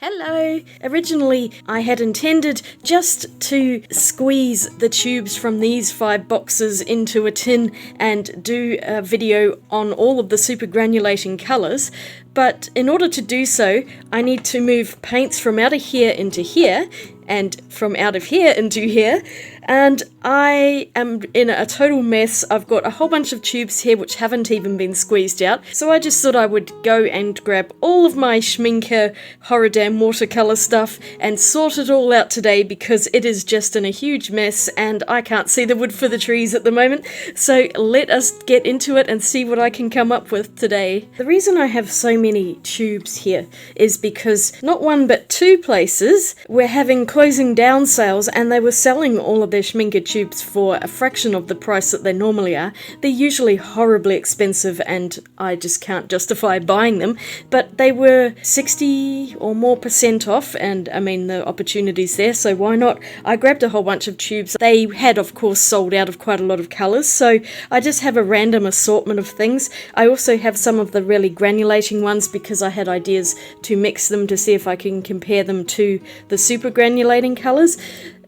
Hello! Originally, I had intended just to squeeze the tubes from these 5 boxes into a tin and do a video on all of the supergranulating colours, but in order to do so, I need to move paints from out of here into here, and from out of here into here, and I am in a total mess. I've got a whole bunch of tubes here which haven't even been squeezed out, so I just thought I would go and grab all of my Schmincke Horadam Watercolour stuff and sort it all out today because it is just in a huge mess and I can't see the wood for the trees at the moment. So let us get into it and see what I can come up with today. The reason I have so many tubes here is because not one but 2 places were having closing down sales and they were selling all of their Schmincke tubes for a fraction of the price that they normally are. They're usually horribly expensive and I just can't justify buying them, but they were 60 or more % off, and I mean the opportunity's there, so why not? I grabbed a whole bunch of tubes. They had of course sold out of quite a lot of colours, so I just have a random assortment of things. I also have some of the really granulating ones because I had ideas to mix them to see if I can compare them to the super granulating colours.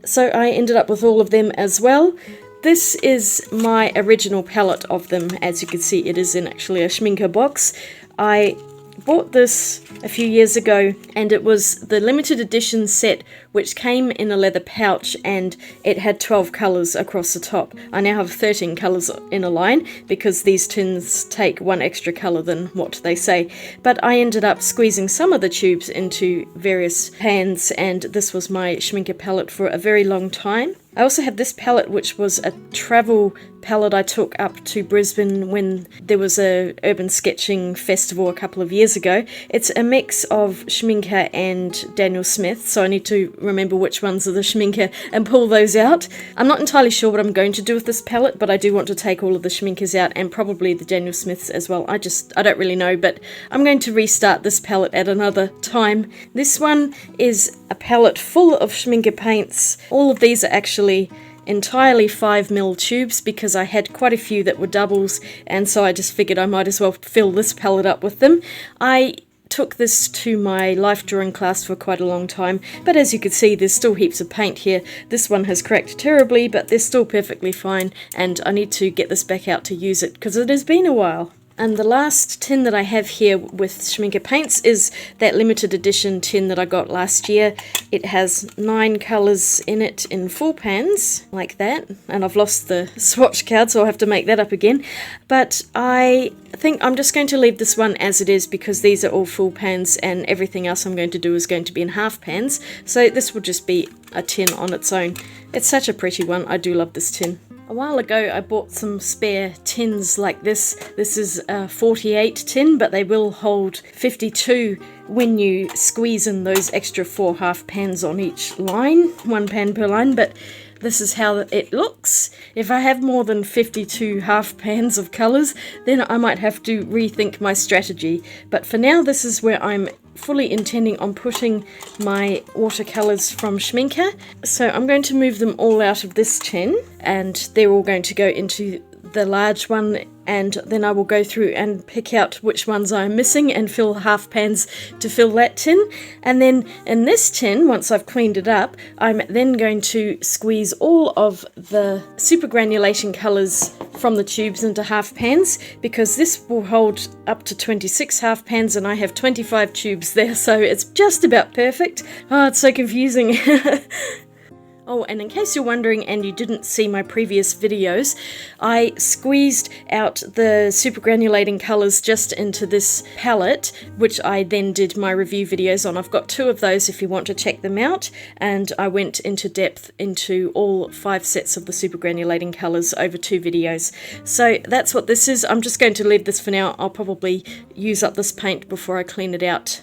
So I ended up with all of them as well. This is my original palette of them. As you can see, it is in actually a Schmincke box. I bought this a few years ago and it was the limited edition set which came in a leather pouch and it had 12 colours across the top. I now have 13 colours in a line because these tins take 1 extra colour than what they say. But I ended up squeezing some of the tubes into various pans and this was my Schmincke palette for a very long time. I also have this palette which was a travel palette I took up to Brisbane when there was a urban sketching festival a couple of years ago. It's a mix of Schmincke and Daniel Smith, so I need to remember which ones are the Schmincke and pull those out. I'm not entirely sure what I'm going to do with this palette, but I do want to take all of the Schmincke's out and probably the Daniel Smiths as well. I don't really know, but I'm going to restart this palette at another time. This one is a palette full of Schmincke paints. All of these are actually entirely 5mm tubes because I had quite a few that were doubles, and so I just figured I might as well fill this palette up with them. I took this to my life drawing class for quite a long time, but as you can see there's still heaps of paint here. This one has cracked terribly, but they're still perfectly fine, and I need to get this back out to use it because it has been a while. And the last tin that I have here with Schmincke paints is that limited edition tin that I got last year. It has 9 colours in it in full pans, like that. And I've lost the swatch card, so I'll have to make that up again. But I think I'm just going to leave this one as it is because these are all full pans and everything else I'm going to do is going to be in half pans. So this will just be a tin on its own. It's such a pretty one. I do love this tin. A while ago I bought some spare tins like this. This is a 48 tin, but they will hold 52 when you squeeze in those extra 4 half pans on each line, 1 pan per line, but this is how it looks. If I have more than 52 half pans of colours, then I might have to rethink my strategy. But for now, this is where I'm fully intending on putting my watercolours from Schmincke. So I'm going to move them all out of this tin, and they're all going to go into the large one, and then I will go through and pick out which ones I'm missing and fill half pans to fill that tin. And then in this tin, once I've cleaned it up, I'm then going to squeeze all of the supergranulation colours from the tubes into half pans because this will hold up to 26 half pans and I have 25 tubes there, so it's just about perfect. Oh, it's so confusing. Oh, and in case you're wondering and you didn't see my previous videos, I squeezed out the supergranulating colours just into this palette, which I then did my review videos on. I've got 2 of those if you want to check them out, and I went into depth into all 5 sets of the supergranulating colours over 2 videos. So that's what this is. I'm just going to leave this for now. I'll probably use up this paint before I clean it out.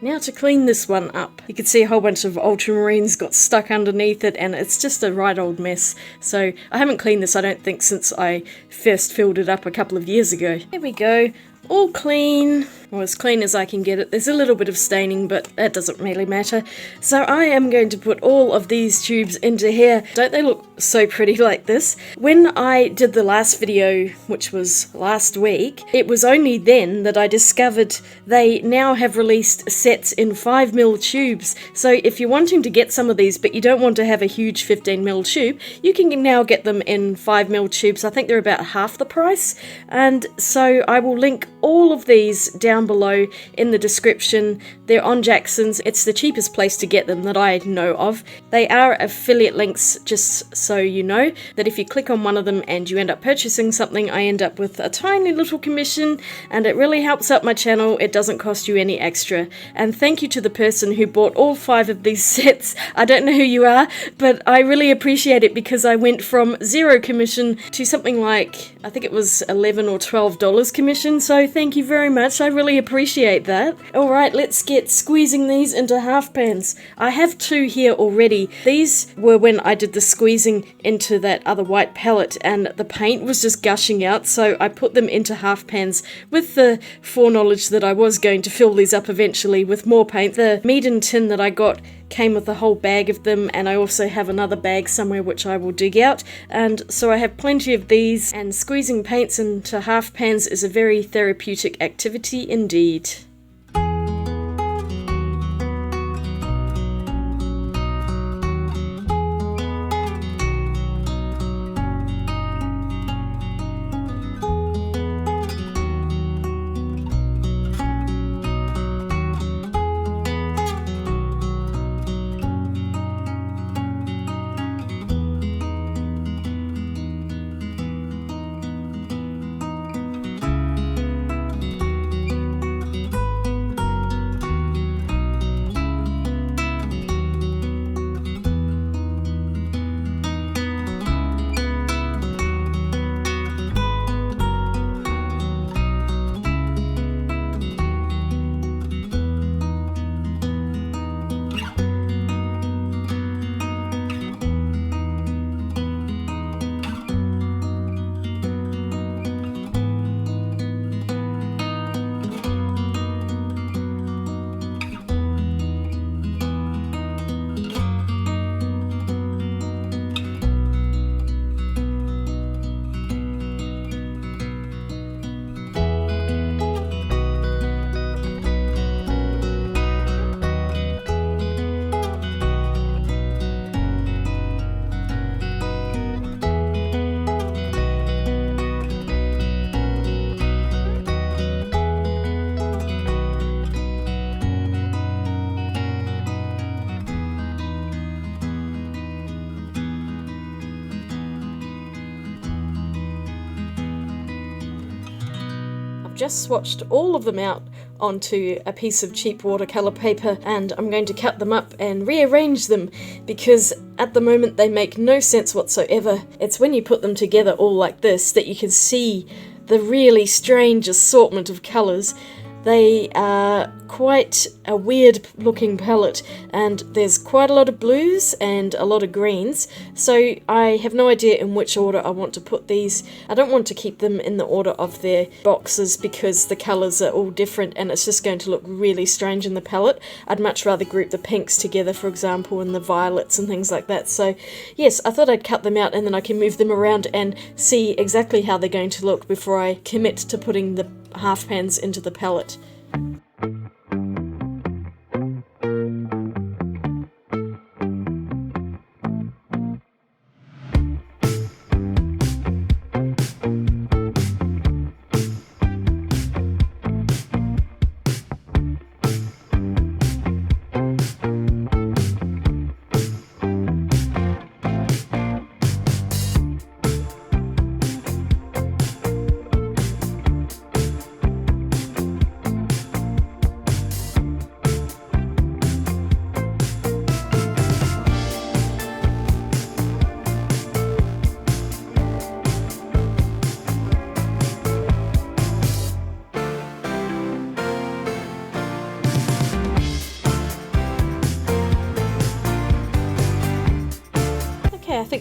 Now to clean this one up. You can see a whole bunch of ultramarines got stuck underneath it, and it's just a right old mess. So I haven't cleaned this, I don't think, since I first filled it up a couple of years ago. There we go. All clean, or as clean as I can get it. There's a little bit of staining, but that doesn't really matter. So I am going to put all of these tubes into here. Don't they look so pretty like this? When I did the last video, which was last week, it was only then that I discovered they now have released sets in 5mm tubes. So if you're wanting to get some of these, but you don't want to have a huge 15mm tube, you can now get them in 5mm tubes. I think they're about half the price. And so I will link all of these down below in the description. They're on Jackson's. It's the cheapest place to get them that I know of. They are affiliate links, just so you know, that if you click on one of them and you end up purchasing something, I end up with a tiny little commission, and it really helps out my channel. It doesn't cost you any extra. And thank you to the person who bought all 5 of these sets. I don't know who you are, but I really appreciate it, because I went from 0 commission to something like, I think it was $11 or $12 commission. So thank you very much, I really appreciate that. Alright, let's get squeezing these into half pans. I have 2 here already. These were when I did the squeezing into that other white palette, and the paint was just gushing out, so I put them into half pans with the foreknowledge that I was going to fill these up eventually with more paint. The Meaden tin that I got came with a whole bag of them, and I also have another bag somewhere which I will dig out, and so I have plenty of these, and squeezing paints into half pans is a very therapeutic activity indeed. Just swatched all of them out onto a piece of cheap watercolour paper, and I'm going to cut them up and rearrange them, because at the moment they make no sense whatsoever. It's when you put them together all like this that you can see the really strange assortment of colours. They are quite a weird looking palette, and there's quite a lot of blues and a lot of greens, so I have no idea in which order I want to put these. I don't want to keep them in the order of their boxes because the colours are all different and it's just going to look really strange in the palette. I'd much rather group the pinks together, for example, and the violets and things like that. So yes, I thought I'd cut them out and then I can move them around and see exactly how they're going to look before I commit to putting the half pans into the palette.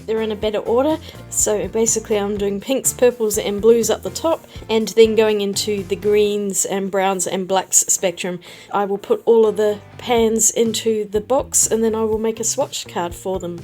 they're in a better order. So basically I'm doing pinks, purples and blues up the top, and then going into the greens and browns and blacks spectrum. I will put all of the pans into the box and then I will make a swatch card for them.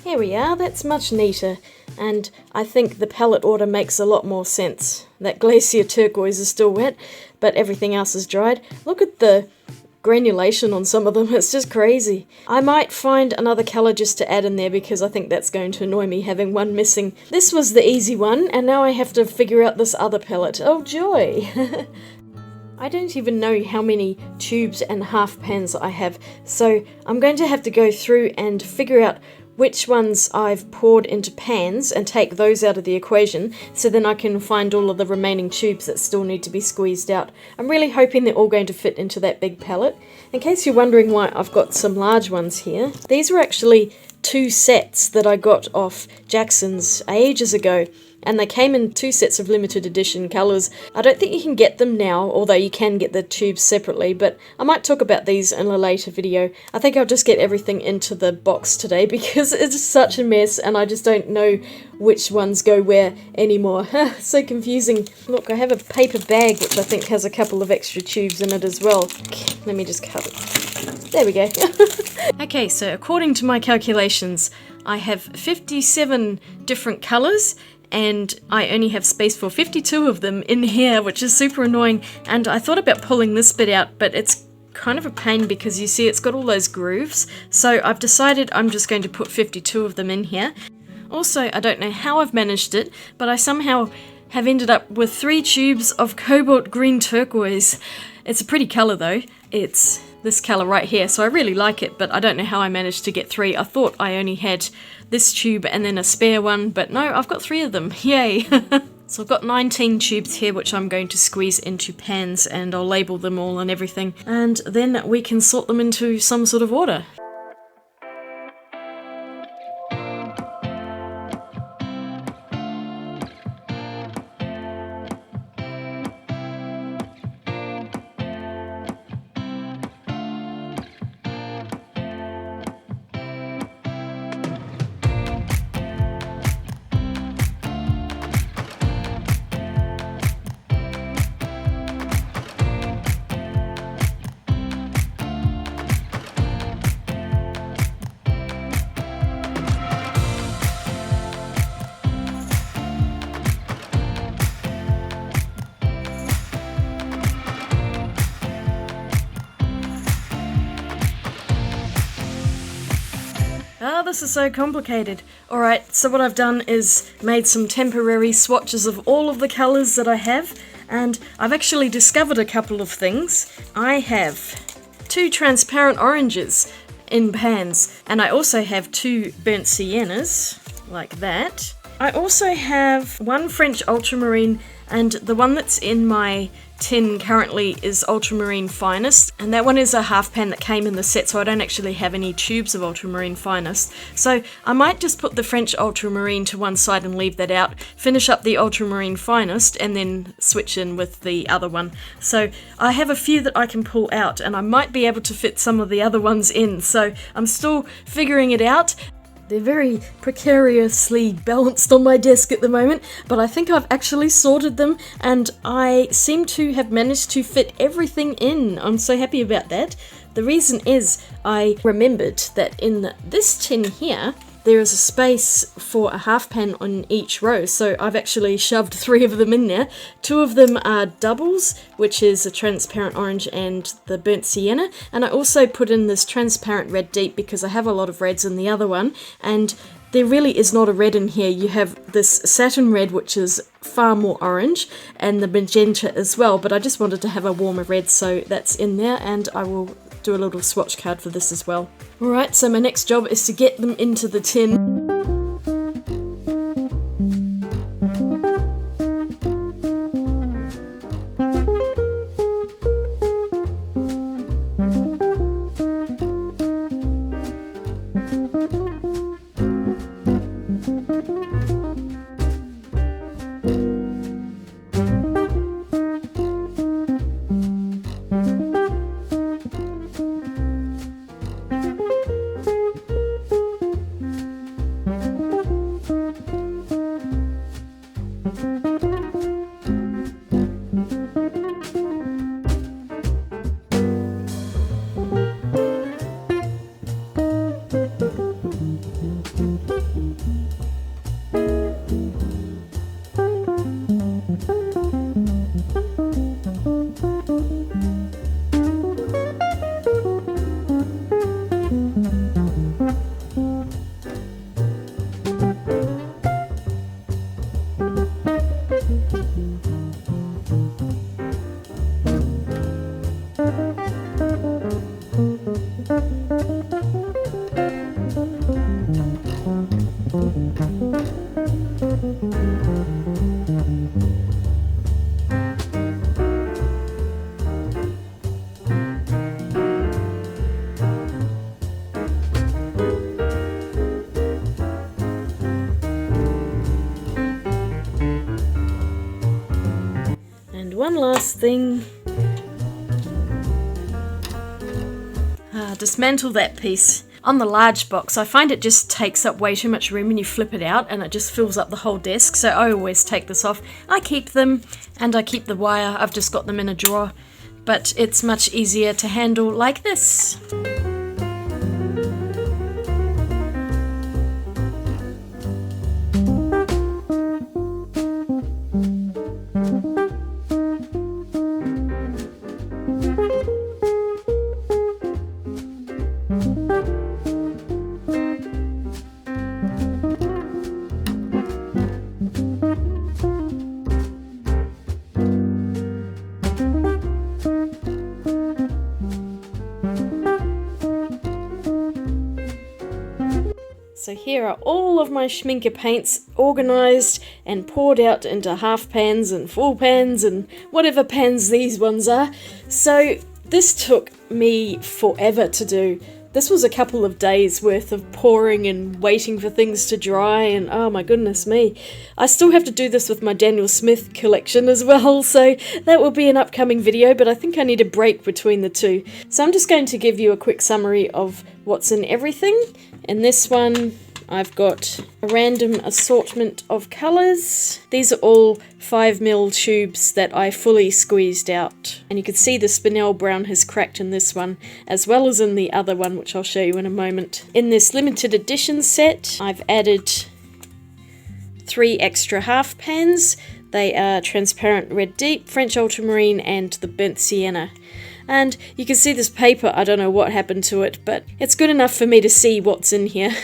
Here we are, that's much neater, and I think the palette order makes a lot more sense. That glacier turquoise is still wet, but everything else is dried. Look at the granulation on some of them, it's just crazy. I might find another colour just to add in there because I think that's going to annoy me having one missing. This was the easy one, and now I have to figure out this other palette. Oh joy! I don't even know how many tubes and half pans I have, so I'm going to have to go through and figure out which ones I've poured into pans and take those out of the equation, so then I can find all of the remaining tubes that still need to be squeezed out. I'm really hoping they're all going to fit into that big palette. In case you're wondering why I've got some large ones here, these were actually 2 sets that I got off Jackson's ages ago, and they came in 2 sets of limited edition colours. I don't think you can get them now, although you can get the tubes separately, but I might talk about these in a later video. I think I'll just get everything into the box today because it's such a mess and I just don't know which ones go where anymore. So confusing. Look, I have a paper bag which I think has a couple of extra tubes in it as well. Okay, let me just cut it. There we go. Okay, so according to my calculations, I have 57 different colours, and I only have space for 52 of them in here, which is super annoying. And I thought about pulling this bit out, but it's kind of a pain because you see it's got all those grooves. So I've decided I'm just going to put 52 of them in here. Also, I don't know how I've managed it, but I somehow have ended up with 3 tubes of cobalt green turquoise. It's a pretty colour though. It's this colour right here, so I really like it, but I don't know how I managed to get 3. I thought I only had this tube and then a spare one, but no, I've got 3 of them. Yay! So I've got 19 tubes here which I'm going to squeeze into pans, and I'll label them all and everything, and then we can sort them into some sort of order. Ah, this is so complicated. Alright, so what I've done is made some temporary swatches of all of the colours that I have, and I've actually discovered a couple of things. I have 2 transparent oranges in pans, and I also have 2 burnt siennas, like that, I also have one French ultramarine, and the one that's in my tin currently is Ultramarine Finest, and that one is a half pan that came in the set, so I don't actually have any tubes of Ultramarine Finest. So I might just put the French Ultramarine to one side and leave that out, finish up the Ultramarine Finest, and then switch in with the other one. So I have a few that I can pull out, and I might be able to fit some of the other ones in, so I'm still figuring it out. They're very precariously balanced on my desk at the moment, but I think I've actually sorted them, and I seem to have managed to fit everything in. I'm so happy about that. The reason is I remembered that in this tin here, there is a space for a half pan on each row, so I've actually shoved 3 of them in there. 2 of them are doubles, which is a transparent orange and the burnt sienna, and I also put in this transparent red deep because I have a lot of reds in the other one, and there really is not a red in here. You have this satin red, which is far more orange, and the magenta as well, but I just wanted to have a warmer red, so that's in there, and I will do a little swatch card for this as well. Alright, so my next job is to get them into the tin. One last thing. Dismantle that piece. On the large box, I find it just takes up way too much room when you flip it out, and it just fills up the whole desk, so I always take this off. I keep them, and I keep the wire. I've just got them in a drawer, but it's much easier to handle like this. So here are all of my Schmincke paints organised and poured out into half pans and full pans and whatever pans these ones are. So this took me forever to do. This was a couple of days worth of pouring and waiting for things to dry, and oh my goodness me. I still have to do this with my Daniel Smith collection as well, so that will be an upcoming video, but I think I need a break between the two. So I'm just going to give you a quick summary of what's in everything. In this one, I've got a random assortment of colours. These are all 5mm tubes that I fully squeezed out. And you can see the spinel brown has cracked in this one, as well as in the other one, which I'll show you in a moment. In this limited edition set, I've added 3 extra half pans. They are transparent red deep, French ultramarine, and the burnt sienna. And you can see this paper, I don't know what happened to it, but it's good enough for me to see what's in here.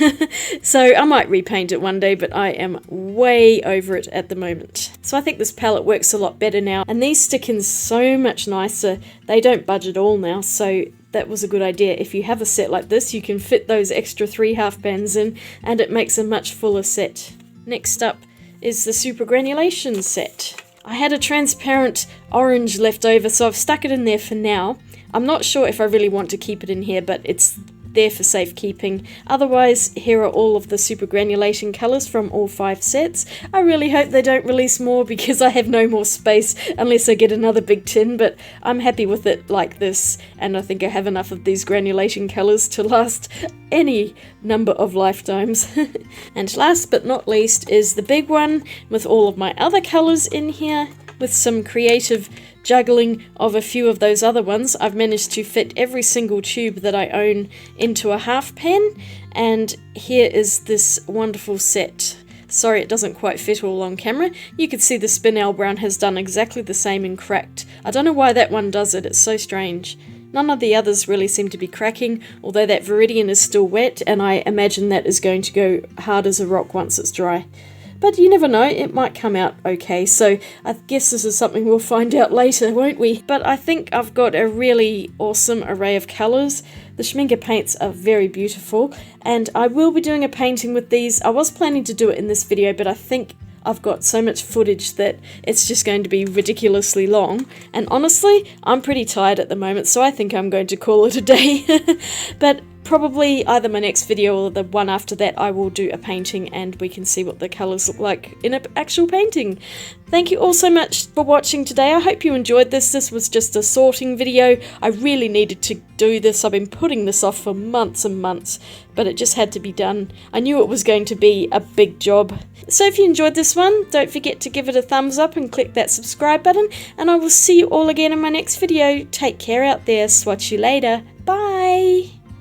So I might repaint it one day, but I am way over it at the moment. So I think this palette works a lot better now, and these stick in so much nicer. They don't budge at all now, so that was a good idea. If you have a set like this, you can fit those extra 3 half pans in, and it makes a much fuller set. Next up is the Supergranulation set. I had a transparent orange left over, so I've stuck it in there for now. I'm not sure if I really want to keep it in here, but it's there for safekeeping. Otherwise, here are all of the Supergranulation colours from all 5 sets. I really hope they don't release more because I have no more space unless I get another big tin, but I'm happy with it like this, and I think I have enough of these granulation colours to last any number of lifetimes. And last but not least is the big one with all of my other colours in here, with some creative juggling of a few of those other ones. I've managed to fit every single tube that I own into a half pen, and here is this wonderful set. Sorry it doesn't quite fit all on camera. You can see the spinel brown has done exactly the same in cracked. I don't know why that one does it, it's so strange. None of the others really seem to be cracking, although that Viridian is still wet, and I imagine that is going to go hard as a rock once it's dry. But you never know, it might come out okay, so I guess this is something we'll find out later, won't we? But I think I've got a really awesome array of colours. The Schmincke paints are very beautiful, and I will be doing a painting with these. I was planning to do it in this video, but I think I've got so much footage that it's just going to be ridiculously long. And honestly, I'm pretty tired at the moment, so I think I'm going to call it a day. But probably either my next video or the one after that, I will do a painting and we can see what the colours look like in an actual painting. Thank you all so much for watching today. I hope you enjoyed this. This was just a sorting video. I really needed to do this. I've been putting this off for months and months, but it just had to be done. I knew it was going to be a big job. So if you enjoyed this one, don't forget to give it a thumbs up and click that subscribe button, and I will see you all again in my next video. Take care out there. Swatch you later. Bye!